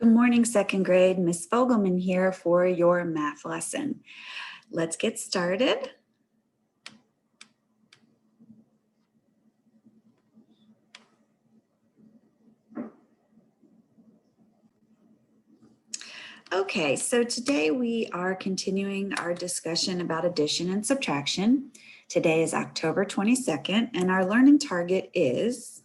Good morning, second grade. Miss Fogelman here for your math lesson. Let's get started. Okay, so today we are continuing our discussion about addition and subtraction. Today is October 22nd, and our learning target is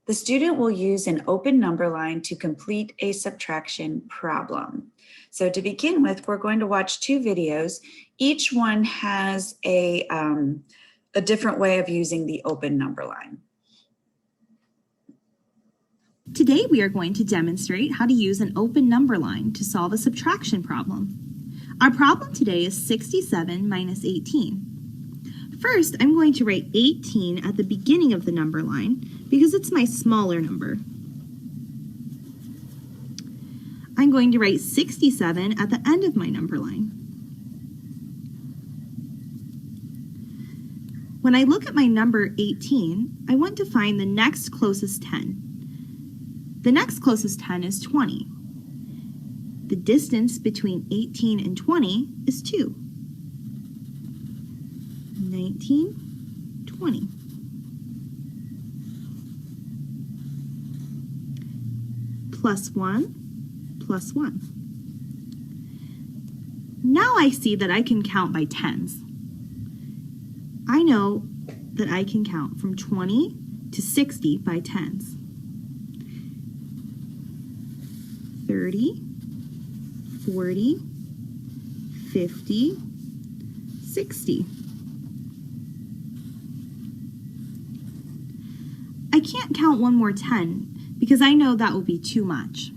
the student will use an open number line to complete a subtraction problem. So to begin with, we're going to watch two videos. Each one has a different way of using the open number line. Today we are going to demonstrate how to use an open number line to solve a subtraction problem. Our problem today is 67 minus 18. First, I'm going to write 18 at the beginning of the number line because it's my smaller number. I'm going to write 67 at the end of my number line. When I look at my number 18, I want to find the next closest 10. The next closest 10 is 20. The distance between 18 and 20 is 2. 19, 20. Plus 1, plus 1. Now I see that I can count by tens. I know that I can count from 20 to 60 by tens. 30, 40, 50, 60. I can't count one more 10 because I know that will be too much.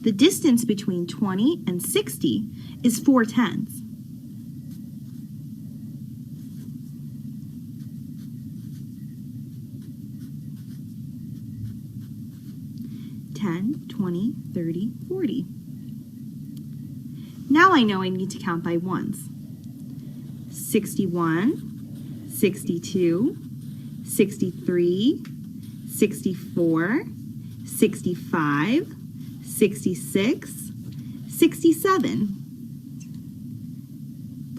The distance between 20 and 60 is 4 tens. $10, 20, 30, 40. Now I know I need to count by ones. 61, 62, 63, 64, 65, 66, 67.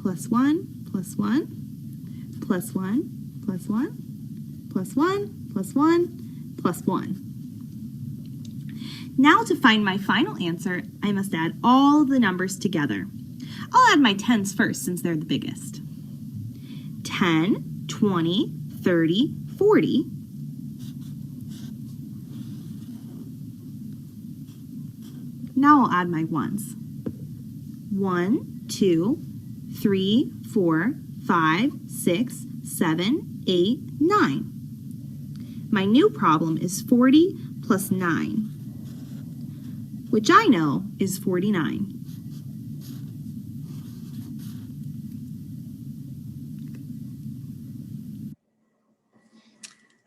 Plus 1, plus 1, plus 1, plus 1, plus 1, plus 1, plus 1. Now to find my final answer, I must add all the numbers together. I'll add my tens first since they're the biggest. 10, 20, 30, 40. Now I'll add my ones. 1, 2, 3, 4, 5, 6, 7, 8, 9. My new problem is 40 plus 9. Which I know is 49.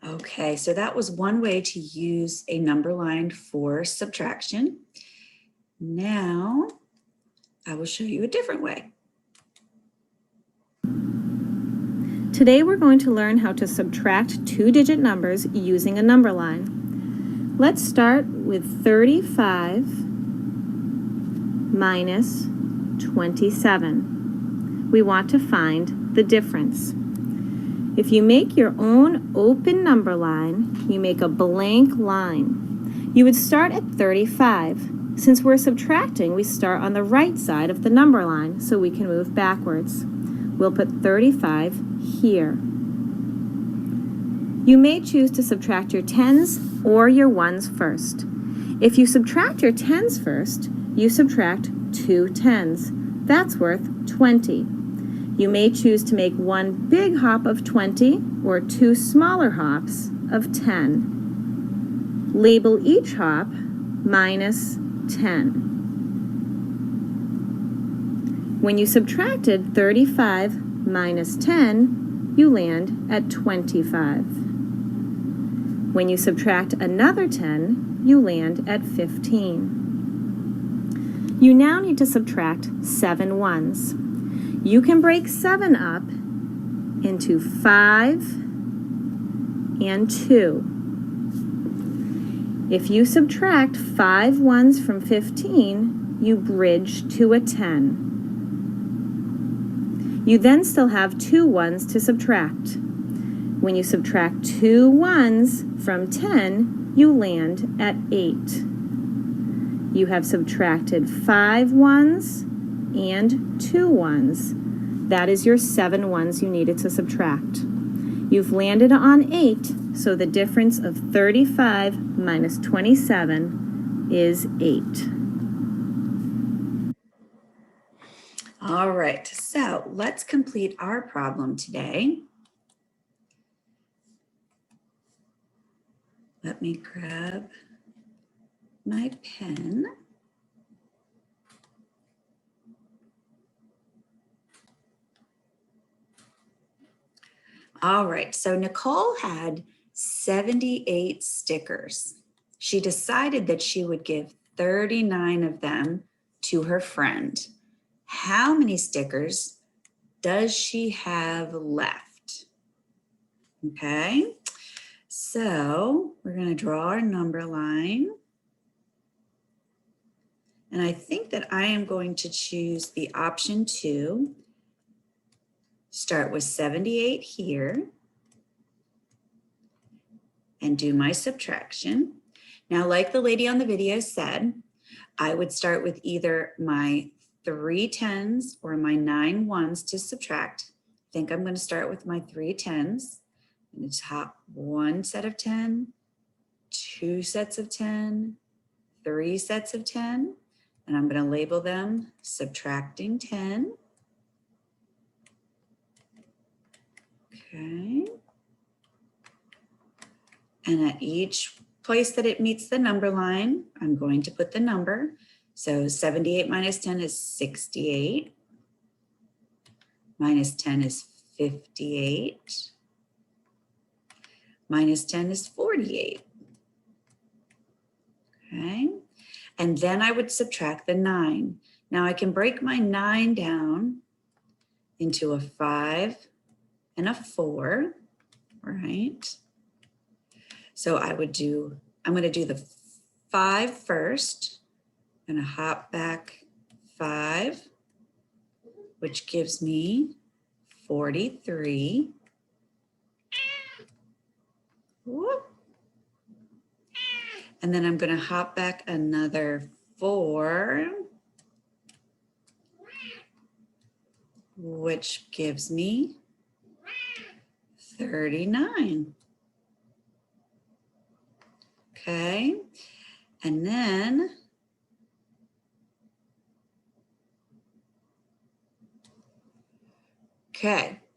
Okay, so that was one way to use a number line for subtraction. Now, I will show you a different way. Today we're going to learn how to subtract two-digit numbers using a number line. Let's start with 35 minus 27. We want to find the difference. If you make your own open number line, you make a blank line. You would start at 35. Since we're subtracting, we start on the right side of the number line so we can move backwards. We'll put 35 here. You may choose to subtract your tens or your ones first. If you subtract your tens first, you subtract 2 tens. That's worth 20. You may choose to make one big hop of 20 or 2 smaller hops of 10. Label each hop minus 10. When you subtracted 35 minus 10, you land at 25. When you subtract another 10, you land at 15. You now need to subtract 7 ones. You can break 7 up into 5 and 2. If you subtract 5 ones from 15, you bridge to a 10. You then still have 2 ones to subtract. When you subtract 2 ones from 10, you land at 8. You have subtracted 5 ones and 2 ones. That is your 7 ones you needed to subtract. You've landed on 8, so the difference of 35 minus 27 is 8. All right, so let's complete our problem today. Let me grab my pen. All right, so Nicole had 78 stickers. She decided that she would give 39 of them to her friend. How many stickers does she have left? Okay, so we're going to draw our number line. And I think that I am going to choose the option 2. Start with 78 here and do my subtraction. Now, like the lady on the video said, I would start with either my 3 10s or my 9 1s to subtract. I think I'm going to start with my 3 10s. I'm going to top 1 set of 10, 2 sets of 10, 3 sets of 10, and I'm going to label them subtracting 10. Okay. And at each place that it meets the number line, I'm going to put the number. So 78 minus 10 is 68. Minus 10 is 58. Minus 10 is 48. Okay. And then I would subtract the 9. Now I can break my 9 down into a 5 and a 4, right? So I'm going to do the 5 first. I'm going to hop back 5, which gives me 43. Whoop. And then I'm going to hop back another 4, which gives me 39. Okay, and then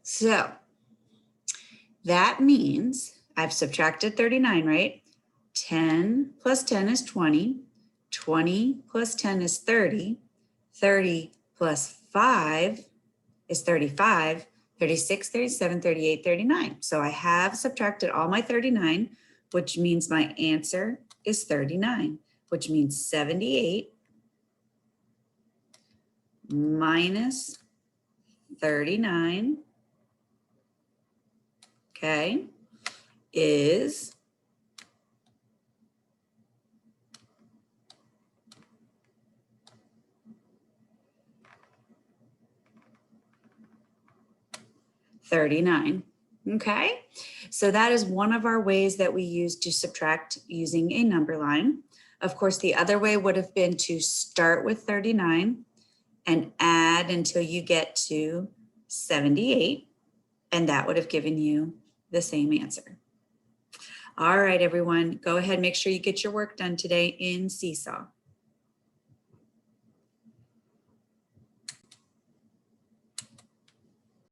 so that means I've subtracted 39, right? 10 plus 10 is 20. 20 plus 10 is 30. 30 plus 5 is 35. 36, 37, 38, 39. So I have subtracted all my 39, which means my answer is 39, which means 78 minus 39, okay, is 39. Okay, so that is one of our ways that we use to subtract using a number line. Of course, the other way would have been to start with 39 and add until you get to 78, and that would have given you the same answer. All right, everyone, go ahead, make sure you get your work done today in Seesaw.